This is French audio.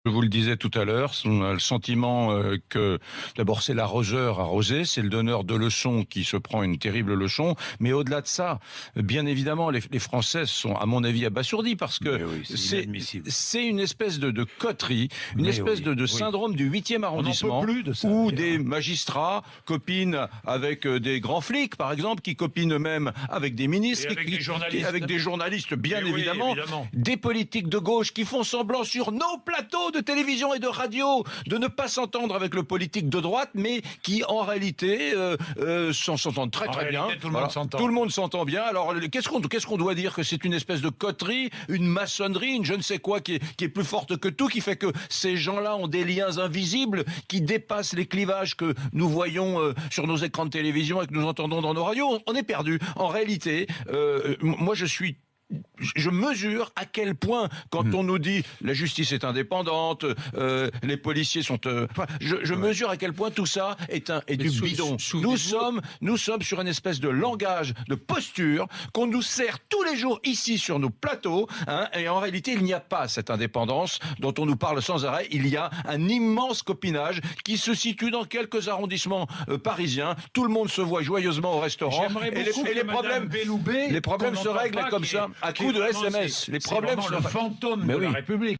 Je vous le disais tout à l'heure, on a le sentiment que d'abord c'est l'arroseur arrosé, c'est le donneur de leçons qui se prend une terrible leçon, mais au-delà de ça, bien évidemment, les Français sont, à mon avis, abasourdis parce que Oui, c'est inadmissible. c'est une espèce de coterie, une Mais espèce oui, de oui. syndrome du 8e On n'en arrondissement, peut plus de ça, où d'ailleurs. des magistrats copinent avec des grands flics, par exemple, qui copinent eux-mêmes avec des ministres, Et avec des journalistes. avec des journalistes, bien Mais oui, évidemment, évidemment. des politiques de gauche qui font semblant sur nos plateaux de télévision et de radio de ne pas s'entendre avec le politique de droite, mais qui en réalité s'entendent très très bien. Tout le monde s'entend. Tout le monde s'entend bien. Alors qu'est-ce qu'on doit dire, que c'est une espèce de coterie, une maçonnerie, une je ne sais quoi qui est plus forte que tout, qui fait que ces gens-là ont des liens invisibles qui dépassent les clivages que nous voyons sur nos écrans de télévision et que nous entendons dans nos radios. On est perdu. En réalité, moi je mesure à quel point, quand on nous dit la justice est indépendante, les policiers sont... je mesure à quel point tout ça est du bidon. Nous sommes sur une espèce de langage, de posture, qu'on nous sert tous les jours ici sur nos plateaux, hein, et en réalité, il n'y a pas cette indépendance dont on nous parle sans arrêt. Il y a un immense copinage qui se situe dans quelques arrondissements parisiens. Tout le monde se voit joyeusement au restaurant. J'aimerais Et beaucoup que les problèmes qu'on se n'entend règlent pas, comme qui ça, est- à qui coup est de vraiment, SMS. Les c'est problèmes vraiment sont... le fantôme Mais de oui. la République.